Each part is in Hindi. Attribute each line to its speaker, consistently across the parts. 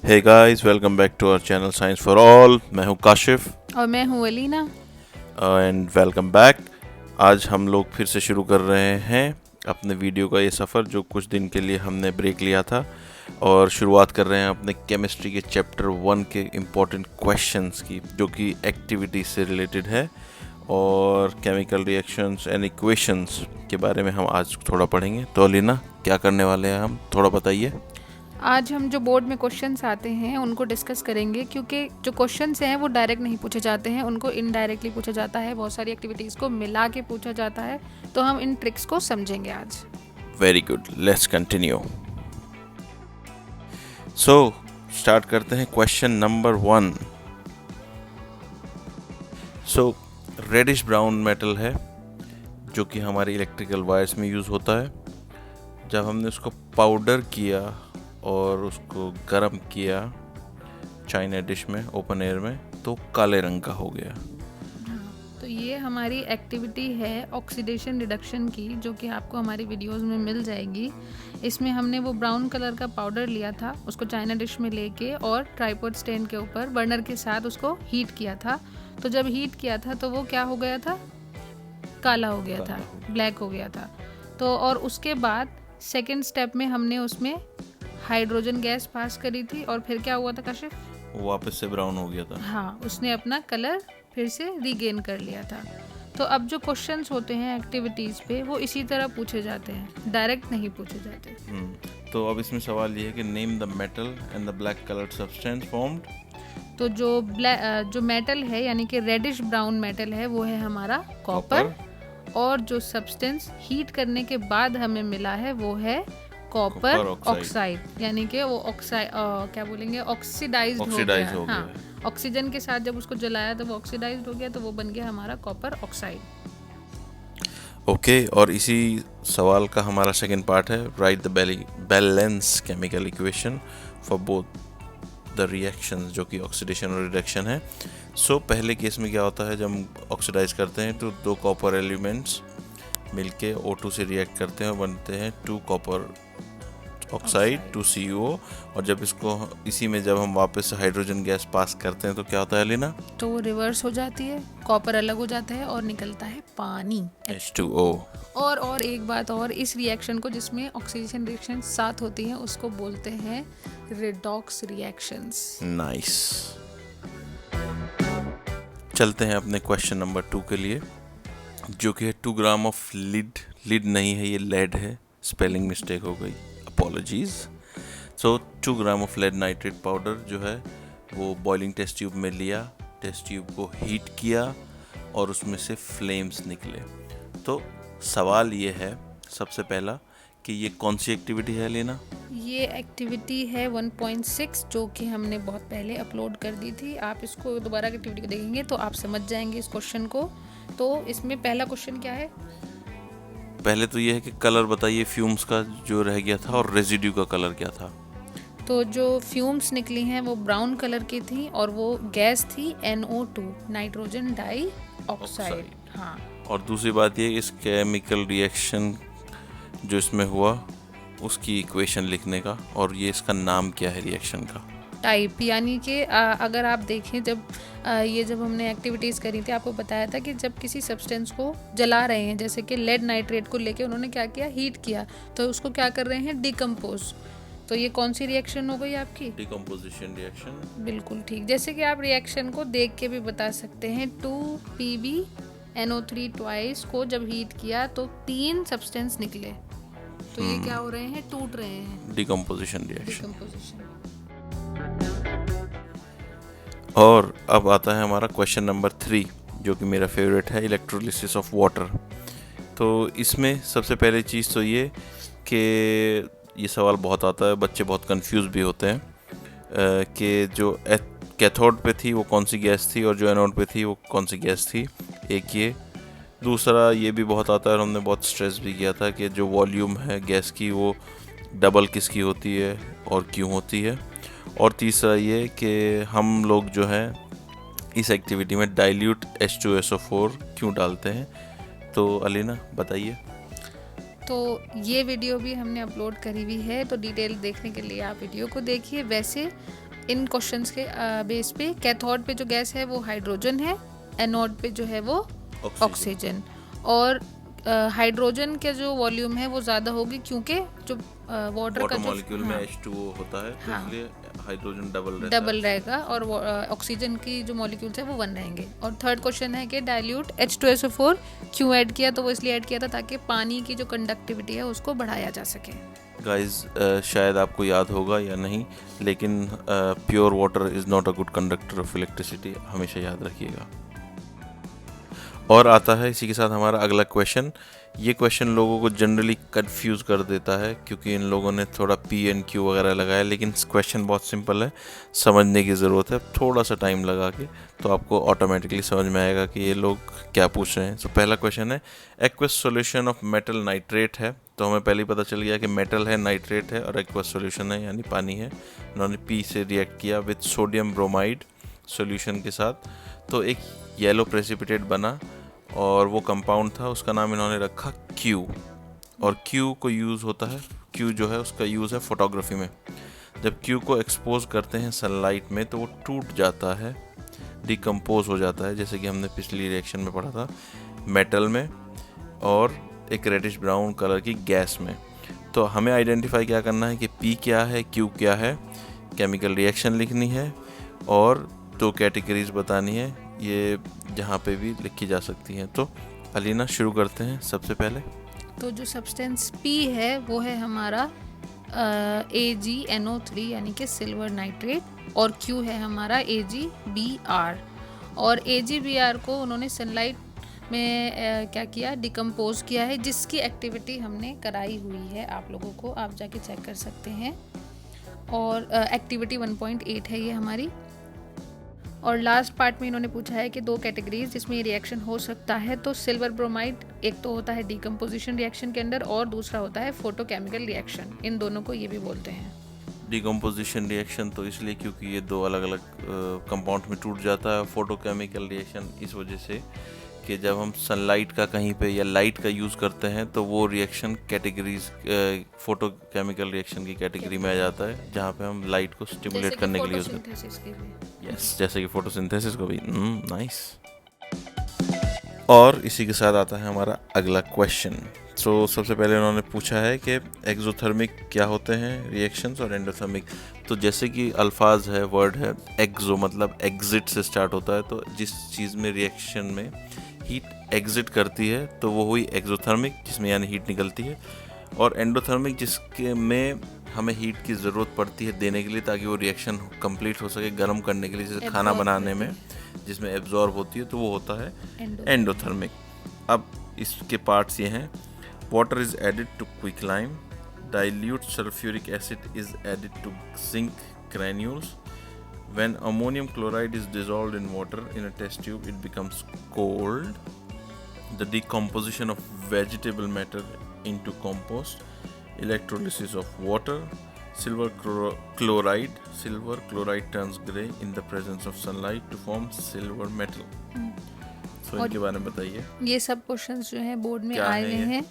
Speaker 1: Hey guys, welcome back to our channel science for all. मैं हूं काशिफ
Speaker 2: और मैं हूँ अलीना।
Speaker 1: And welcome back. आज हम लोग फिर से शुरू कर रहे हैं अपने वीडियो का ये सफ़र, जो कुछ दिन के लिए हमने ब्रेक लिया था, और शुरुआत कर रहे हैं अपने केमिस्ट्री के चैप्टर 1 के इम्पोर्टेंट क्वेश्चंस की, जो कि एक्टिविटी से रिलेटेड है और केमिकल रिएक्शंस एंड इक्वेशंस के बारे में हम आज थोड़ा पढ़ेंगे। तो अलीना, क्या करने वाले हैं हम, थोड़ा बताइए।
Speaker 2: आज हम जो बोर्ड में क्वेश्चंस आते हैं उनको डिस्कस करेंगे, क्योंकि जो क्वेश्चंस हैं वो डायरेक्ट नहीं पूछे जाते हैं, उनको इनडायरेक्टली पूछा जाता है, बहुत सारी एक्टिविटीज़ को मिला के पूछा जाता है। तो हम इन ट्रिक्स को समझेंगे आज।
Speaker 1: Very good, let's continue. So start करते हैं क्वेश्चन नंबर 1। सो रेडिश ब्राउन मेटल है जो कि हमारे इलेक्ट्रिकल वायर्स में यूज़ होता है। जब हमने उसको पाउडर किया और उसको गर्म किया चाइना डिश में, ओपन एयर में, तो काले रंग का हो गया।
Speaker 2: तो ये हमारी एक्टिविटी है ऑक्सीडेशन रिडक्शन की, जो कि आपको हमारी वीडियोस में मिल जाएगी। इसमें हमने वो ब्राउन कलर का पाउडर लिया था, उसको चाइना डिश में लेके और ट्राइपॉड स्टैंड के ऊपर बर्नर के साथ उसको हीट किया था। तो जब हीट किया था तो वो क्या हो गया था, काला हो गया था, ब्लैक हो गया था। तो और उसके बाद सेकेंड स्टेप में हमने उसमें हाइड्रोजन गैस पास करी थी, और फिर क्या हुआ था काशिफ?
Speaker 1: वो वापस से ब्राउन हो गया था।
Speaker 2: हाँ, उसने अपना कलर फिर से रीगेन कर लिया था। तो अब जो क्वेश्चंस होते हैं एक्टिविटीज़ पे, वो इसी तरह पूछे जाते हैं, डायरेक्ट नहीं पूछे जाते।
Speaker 1: तो अब इसमें सवाल ये है कि name the metal and the black coloured substance formed.
Speaker 2: तो जो मेटल है, यानी कि रेडिश ब्राउन मेटल है, वो है हमारा कॉपर। और जो सब्सटेंस हीट करने के बाद हमें मिला है वो है कॉपर ऑक्साइड, यानी कि वो ऑक्साइड क्या बोलेंगे, ऑक्सीडाइज्ड हो गया। हाँ, ऑक्सीजन के साथ जब उसको जलाया तो वो ऑक्सीडाइज्ड हो गया, तो वो बन गया हमारा कॉपर ऑक्साइड।
Speaker 1: ओके, और इसी सवाल का हमारा सेकंड पार्ट है, right the balance chemical equation for both the reactions, जो कि ऑक्सीडेशन और रिडक्शन है। सो पहले केस में क्या होता है, जब हम ऑक्सीडाइज करते हैं तो 2 कॉपर एलिमेंट्स मिलके O2 से रिएक्ट करते हैं और बनते हैं 2 कॉपर ऑक्साइड 2CO। और जब इसको इसी में जब हम वापस से हाइड्रोजन गैस पास करते हैं तो क्या होता है लीना?
Speaker 2: तो वो रिवर्स हो जाती है, कॉपर अलग हो जाता है और निकलता है पानी,
Speaker 1: H2O।
Speaker 2: और एक बात और, इस रिएक्शन को जिसमें ऑक्सीडेशन रिएक्शन साथ होती है उसको बोलते हैं रिडॉक्स रिएक्शंस।
Speaker 1: नाइस। चलते हैं अपने क्वेश्चन नंबर 2 के लिए, जो कि है 2 ग्राम ऑफ लीड नहीं है, ये लेड है, स्पेलिंग मिस्टेक हो गई, apologies. So 2 gram of lead nitrate powder जो है वो बॉइलिंग टेस्ट ट्यूब में लिया, टेस्ट ट्यूब को हीट किया और उसमें से फ्लेम्स निकले। तो सवाल ये है सबसे पहला कि ये कौन सी एक्टिविटी है लेना?
Speaker 2: ये एक्टिविटी है 1.6, जो कि हमने बहुत पहले अपलोड कर दी थी। आप इसको दोबारा एक्टिविटी को देखेंगे तो आप समझ जाएंगे इस क्वेश्चन को। तो इसमें पहला क्वेश्चन क्या है?
Speaker 1: पहले तो ये है कि कलर बताइए फ्यूम्स का जो रह गया था, और रेजिड्यू का कलर क्या था?
Speaker 2: तो जो फ्यूम्स निकली हैं वो ब्राउन कलर की थी, और वो गैस थी NO2, नाइट्रोजन डाई ऑक्साइड। हाँ,
Speaker 1: और दूसरी बात ये, इस केमिकल रिएक्शन जो इसमें हुआ उसकी इक्वेशन लिखने का, और ये इसका नाम क्या है रिएक्शन का?
Speaker 2: टाइप, यानी कि अगर आप देखें, जब हमने एक्टिविटीज़ करी थी, आपको बताया था कि जब किसी सब्सटेंस को जला रहे हैं, जैसे कि लेड नाइट्रेट को लेके उन्होंने क्या किया, हीट किया, तो उसको क्या कर रहे हैं, डिकम्पोज। तो ये कौन सी रिएक्शन हो गई आपकी?
Speaker 1: Decomposition reaction.
Speaker 2: बिल्कुल ठीक। जैसे कि आप रिएक्शन को देख के भी बता सकते हैं, 2PbNO3 ट्वाइस को जब हीट किया तो 3 सब्सटेंस निकले, तो ये क्या हो रहे हैं, टूट रहे हैं,
Speaker 1: डिकम्पोजिशन रिएक्शन।
Speaker 2: डिकम्पोजिशन।
Speaker 1: और अब आता है हमारा क्वेश्चन नंबर 3, जो कि मेरा फेवरेट है, इलेक्ट्रोलिसिस ऑफ वाटर। तो इसमें सबसे पहले चीज़ तो ये कि ये सवाल बहुत आता है, बच्चे बहुत कंफ्यूज भी होते हैं कि जो कैथोड पे थी वो कौन सी गैस थी और जो एनोड पे थी वो कौन सी गैस थी। एक ये, दूसरा ये भी बहुत आता है और हमने बहुत स्ट्रेस भी किया था कि जो वॉल्यूम है गैस की वो डबल किसकी होती है और क्यों होती है। और तीसरा ये कि हम लोग जो है इस एक्टिविटी में डाइल्यूट H2SO4 क्यों डालते हैं। तो अलीना बताइए।
Speaker 2: तो ये वीडियो भी हमने अपलोड करी हुई है, तो डिटेल देखने के लिए आप वीडियो को देखिए। वैसे इन क्वेश्चंस के बेस पे कैथोड पे जो गैस है वो हाइड्रोजन है, एनोड पे जो है वो ऑक्सीजन। और हाइड्रोजन के जो वॉल्यूम है वो ज़्यादा होगी क्योंकि जो वाटर का जो
Speaker 1: मॉलिक्यूल में H2O होता है, तो इसलिए हाइड्रोजन डबल
Speaker 2: रहेगा और ऑक्सीजन की जो मॉलिक्यूल्स है वो 1 रहेंगे। और थर्ड क्वेश्चन है कि डाइल्यूट H2SO4 क्यों ऐड किया, तो वो इसलिए ऐड किया था ताकि पानी की जो कंडक्टिविटी है उसको बढ़ाया जा सके।
Speaker 1: गाइस, शायद आपको याद होगा या नहीं, लेकिन pure water is not a good conductor of electricity, हमेशा याद रखिएगा। और आता है इसी के साथ हमारा अगला क्वेश्चन। ये क्वेश्चन लोगों को जनरली कंफ्यूज कर देता है क्योंकि इन लोगों ने थोड़ा P&Q वगैरह लगाया, लेकिन क्वेश्चन बहुत सिंपल है, समझने की ज़रूरत है थोड़ा सा टाइम लगा के, तो आपको ऑटोमेटिकली समझ में आएगा कि ये लोग क्या पूछ रहे हैं। तो पहला क्वेश्चन है aqueous solution of metal nitrate है। तो हमें पहले ही पता चल गया कि मेटल है, नाइट्रेट है और एक्वस सॉल्यूशन है यानी पानी है। उन्होंने P से रिएक्ट किया विद सोडियम ब्रोमाइड सॉल्यूशन के साथ, तो एक येलो प्रेसिपिटेट बना और वो कंपाउंड था, उसका नाम इन्होंने रखा Q। और Q को यूज़ होता है, Q जो है उसका यूज़ है फोटोग्राफी में। जब Q को एक्सपोज करते हैं सनलाइट में तो वो टूट जाता है, डिकम्पोज हो जाता है, जैसे कि हमने पिछली रिएक्शन में पढ़ा था, मेटल में और एक रेडिश ब्राउन कलर की गैस में। तो हमें आइडेंटिफाई क्या करना है कि P क्या है, Q क्या है, केमिकल रिएक्शन लिखनी है और 2 कैटेगरीज बतानी है, ये जहाँ पे भी लिखी जा सकती हैं। तो अलीना शुरू करते हैं सबसे पहले।
Speaker 2: तो जो सब्सटेंस P है वो है हमारा AgNO3 यानी कि सिल्वर नाइट्रेट, और Q है हमारा AgBr। और AgBr को उन्होंने सनलाइट में क्या किया, डिकम्पोज किया है, जिसकी एक्टिविटी हमने कराई हुई है आप लोगों को, आप जाके चेक कर सकते हैं। और एक्टिविटी 1.8 है ये हमारी। और लास्ट पार्ट में इन्होंने पूछा है कि 2 कैटेगरीज जिसमें ये रिएक्शन हो सकता है। तो सिल्वर ब्रोमाइड एक तो होता है डिकम्पोजिशन रिएक्शन के अंदर और दूसरा होता है फोटोकेमिकल रिएक्शन, इन दोनों को ये भी बोलते हैं।
Speaker 1: डिकम्पोजिशन रिएक्शन तो इसलिए क्योंकि ये 2 अलग अलग कंपाउंड में टूट जाता है। फोटोकेमिकल रिएक्शन इस वजह से कि जब हम सनलाइट का कहीं पे या लाइट का यूज़ करते हैं तो वो रिएक्शन कैटेगरीज फोटोकेमिकल रिएक्शन की कैटेगरी में आ जाता है, जहाँ पे हम लाइट को स्टिमुलेट करने के लिए यूज़ करते हैं। यस, जैसे कि फोटोसिंथेसिस को भी। नाइस। और इसी के साथ आता है हमारा अगला क्वेश्चन। तो सबसे पहले उन्होंने पूछा है कि एक्सोथर्मिक क्या होते हैं रिएक्शंस और एंडोथर्मिक। तो जैसे कि अल्फाज है, वर्ड है, एक्सो मतलब एग्जिट से स्टार्ट होता है, तो जिस चीज़ में रिएक्शन में हीट एग्जिट करती है तो वो हुई एक्सोथर्मिक, जिसमें यानी हीट निकलती है, और एंडोथर्मिक जिसके में हमें हीट की ज़रूरत पड़ती है देने के लिए ताकि वो रिएक्शन कंप्लीट हो सके, गर्म करने के लिए, जैसे खाना बनाने में जिसमें एब्जॉर्ब होती है, तो वो होता है एंडोथर्मिक। अब इसके पार्ट्स ये हैं, water is added to quicklime, dilute sulfuric acid is added to zinc granules. When ammonium chloride is dissolved in water in a test tube, it becomes cold. The decomposition of vegetable matter into compost, electrolysis of water, silver chloride turns grey in the presence of sunlight to form silver metal. तो इनके बारे में बताइए।
Speaker 2: ये सब क्वेश्चंस जो हैं बोर्ड में आए हुए हैं।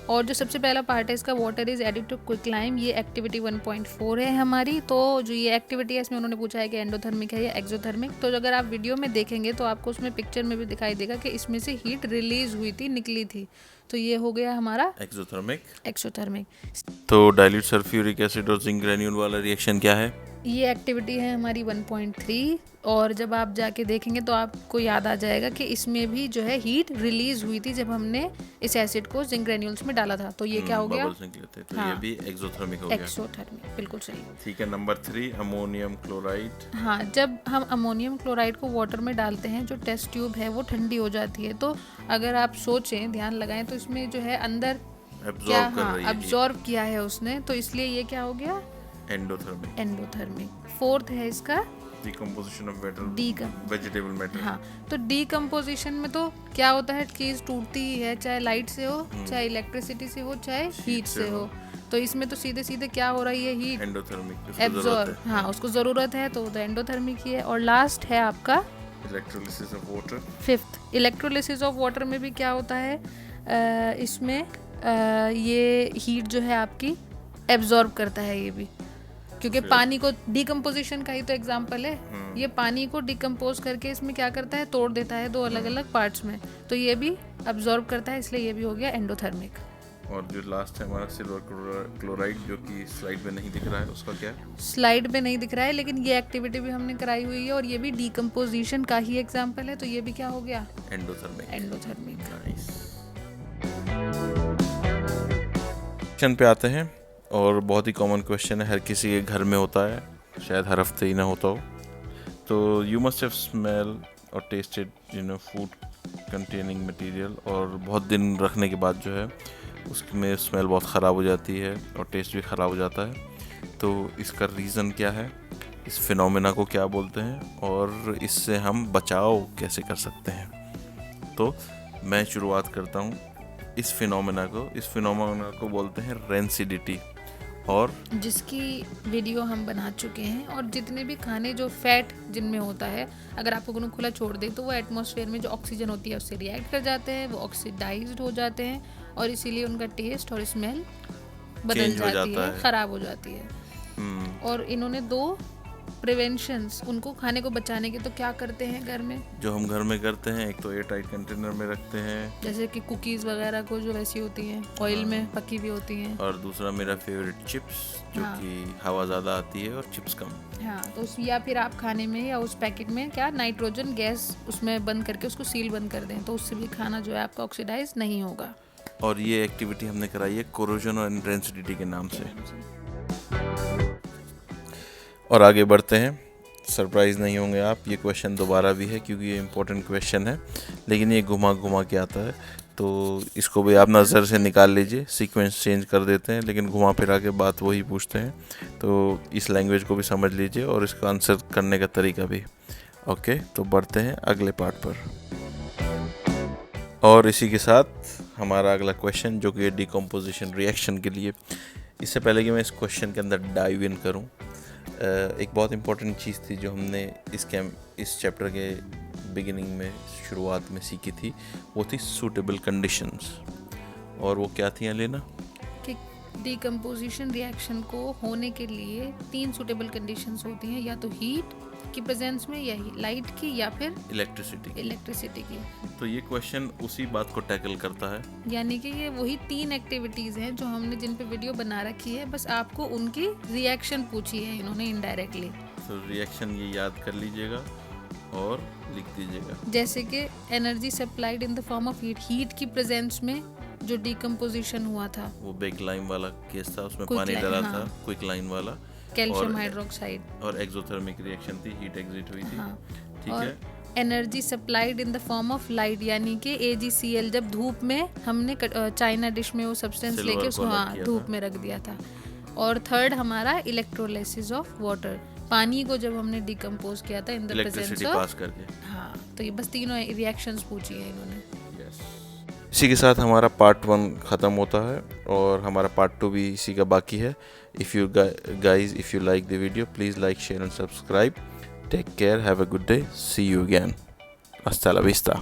Speaker 2: और जो सबसे पहला पार्ट है इसका, water is added to quicklime, ये एक्टिविटी 1.4 है हमारी। तो जो ये एक्टिविटी है इसमें उन्होंने पूछा है कि एंडोथर्मिक है या एक्सोथर्मिक। तो अगर आप वीडियो में देखेंगे तो आपको उसमें पिक्चर में भी दिखाई देगा कि इसमें से हीट रिलीज हुई थी, निकली थी। तो ये हो गया हमारा एक्सोथर्मिक।
Speaker 1: तो डाइल्यूट सल्फ्यूरिक एसिड और जिंक ग्रेन्यूल वाला रिएक्शन क्या है?
Speaker 2: ये एक्टिविटी है हमारी 1.3। और जब आप जाके देखेंगे तो आपको याद आ जाएगा कि इसमें भी जो है हीट रिलीज हुई थी जब हमने इस एसिड को जिंक ग्रेन्यूल्स में डाला था। तो ये क्या हो गया?
Speaker 1: तो हाँ, ये भी एक्सोथर्मिक हो गया।
Speaker 2: एक्सोथर्मिक, बिल्कुल सही।
Speaker 1: ठीक है। Number 3 ammonium chloride.
Speaker 2: हाँ, जब हम अमोनियम क्लोराइड को वाटर में डालते हैं, जो टेस्ट ट्यूब है वो ठंडी हो जाती है। तो अगर आप सोचें, ध्यान लगाएं, तो इसमें जो है अंदर क्या अब्जॉर्ब किया है उसने, तो इसलिए ये क्या हो गया? एंडोथर्मिक। फोर्थ है इसका
Speaker 1: डिकम्पोजिशन ऑफ वेजिटेबल मैटर।
Speaker 2: हाँ, तो डिकम्पोजिशन में तो क्या होता है, चीज टूटती ही है, चाहे लाइट से हो, चाहे इलेक्ट्रिसिटी से हो, चाहे हीट से हो। तो इसमें तो सीधे सीधे क्या हो रही है, हीट
Speaker 1: एंडोथर्मिक
Speaker 2: एब्जॉर्ब। हाँ, उसको जरूरत है, तो एंडोथर्मिक ही है। और लास्ट है आपका
Speaker 1: electrolysis of water.
Speaker 2: Fifth, electrolysis of water में भी क्या होता है, इसमें ये हीट जो है आपकी एब्जॉर्ब करता है ये भी। क्योंकि
Speaker 1: फिर?
Speaker 2: पानी को डिकम्पोजिशन का ही तो एग्जाम्पल है। ये पानी को डिकम्पोज करके इसमें क्या करता है, तोड़ देता है दो अलग अलग पार्ट्स में, तो ये भी अब्जॉर्ब करता है, इसलिए ये भी हो गया एंडोथर्मिक।
Speaker 1: और जो लास्ट है हमारा सिल्वर क्लोराइड, जो कि स्लाइड में नहीं दिख रहा है, उसका क्या है?
Speaker 2: स्लाइड पे नहीं दिख रहा है, लेकिन ये एक्टिविटी भी हमने कराई हुई है और ये भी डिकम्पोजिशन का ही एग्जाम्पल है, तो ये भी क्या हो गया,
Speaker 1: एंडोथर्मिक।
Speaker 2: एंडोथर्मिक।
Speaker 1: नाइस। क्वेश्चन पे आते हैं, और बहुत ही कॉमन क्वेश्चन है, हर किसी के घर में होता है, शायद हर हफ्ते ही ना होता हो। तो यू मस्ट हैव स्मेल और टेस्टेड फूड कंटेनिंग मटेरियल, और बहुत दिन रखने के बाद जो है उसमें स्मेल बहुत ख़राब हो जाती है और टेस्ट भी ख़राब हो जाता है। तो इसका रीज़न क्या है, इस फिनोमेना को क्या बोलते हैं, और इससे हम बचाव कैसे कर सकते हैं? तो मैं शुरुआत करता हूँ इस फिनोमेना को बोलते हैं रेंसिडिटी, और
Speaker 2: जिसकी वीडियो हम बना चुके हैं। और जितने भी खाने जो फैट जिनमें होता है, अगर आपको कोनो खुला छोड़ दे तो वो एटमॉस्फेयर में जो ऑक्सीजन होती है उससे रिएक्ट कर जाते हैं, वो ऑक्सीडाइज्ड हो जाते हैं, और इसीलिए उनका टेस्ट और स्मेल बदल
Speaker 1: Change हो
Speaker 2: जाती
Speaker 1: जाता
Speaker 2: है,
Speaker 1: है।
Speaker 2: ख़राब हो जाती है। और इन्होंने 2 प्रिवेंशंस उनको खाने को बचाने के तो क्या करते हैं घर में,
Speaker 1: जो हम घर में करते हैं, एक तो एयर टाइट कंटेनर में रखते हैं,
Speaker 2: जैसे कि कुकीज़ वगैरह को जो वैसी होती हैं, ऑयल में पकी भी होती हैं।
Speaker 1: और दूसरा मेरा फेवरेट चिप्स, जो
Speaker 2: हाँ।
Speaker 1: कि हवा ज़्यादा आती है और चिप्स कम।
Speaker 2: हाँ, तो या फिर आप खाने में या उस पैकेट में क्या नाइट्रोजन गैस उसमें बंद करके उसको सील बंद कर दें, तो उससे भी खाना जो है आपका ऑक्सीडाइज नहीं होगा।
Speaker 1: और ये एक्टिविटी हमने कराई है कोरोजन और इंटेंसिटी के नाम से। और आगे बढ़ते हैं, सरप्राइज़ नहीं होंगे आप, ये क्वेश्चन दोबारा भी है क्योंकि ये इम्पोर्टेंट क्वेश्चन है, लेकिन ये घुमा घुमा के आता है, तो इसको भी आप नज़र से निकाल लीजिए। सीक्वेंस चेंज कर देते हैं, लेकिन घुमा फिरा के बात वही पूछते हैं, तो इस लैंग्वेज को भी समझ लीजिए और इसका आंसर करने का तरीका भी। ओके, तो बढ़ते हैं अगले पार्ट पर। और इसी के साथ हमारा अगला क्वेश्चन, जो कि डिकम्पोजिशन रिएक्शन के लिए। इससे पहले कि मैं इस क्वेश्चन के अंदर डाइव इन करूं, एक बहुत इम्पोर्टेंट चीज़ थी जो हमने इस चैप्टर के बिगिनिंग में, शुरुआत में सीखी थी, वो थी सूटेबल कंडीशंस। और वो क्या थी लेना,
Speaker 2: कि डिकम्पोजिशन रिएक्शन को होने के लिए 3 सूटेबल कंडीशंस होती हैं, या तो हीट की प्रेजेंस में, या लाइट की, या फिर इलेक्ट्रिसिटी की।
Speaker 1: तो ये क्वेश्चन उसी बात को टैकल करता है,
Speaker 2: यानी कि ये वही 3 एक्टिविटीज़ हैं जो हमने जिन पे वीडियो बना रखी है, बस आपको उनकी रिएक्शन पूछी है इन्होंने इनडायरेक्टली।
Speaker 1: तो रिएक्शन ये याद कर लीजिएगा और लिख दीजिएगा।
Speaker 2: जैसे कि energy supplied in the form of heat की प्रेजेंस में जो डिकम्पोजिशन हुआ था,
Speaker 1: वो बेक लाइम वाला केस था, उसमें
Speaker 2: Quick
Speaker 1: पानी
Speaker 2: lime,
Speaker 1: डाला
Speaker 2: हाँ।
Speaker 1: था, क्विक लाइन वाला,
Speaker 2: कैल्शियम
Speaker 1: और-
Speaker 2: हाइड्रोक्साइड।
Speaker 1: और एक्सोथर्मिक रिएक्शन थी, हीट एग्जिट हुई थी।
Speaker 2: हाँ,
Speaker 1: ठीक
Speaker 2: और
Speaker 1: है।
Speaker 2: Energy supplied in the form of light, यानी कि AgCl, जब धूप में हमने चाइना डिश में वो सब्सटेंस
Speaker 1: Silver
Speaker 2: लेके
Speaker 1: को
Speaker 2: उसको
Speaker 1: अलग किया
Speaker 2: धूप
Speaker 1: था।
Speaker 2: में रख दिया था। और थर्ड हमारा इलेक्ट्रोलाइसिस ऑफ वाटर, पानी को जब हमने डिकम्पोज किया था in the presence
Speaker 1: electricity
Speaker 2: off.
Speaker 1: Pass करके।
Speaker 2: हाँ, तो ये बस तीनों रिएक्शंस पूछी है इन्होंने।
Speaker 1: इसी के साथ हमारा पार्ट 1 ख़त्म होता है, और हमारा पार्ट 2 भी इसी का बाकी है। If you guys, if you like the video, please like, share and subscribe. Take care, have a good day, see you again. Hasta la vista.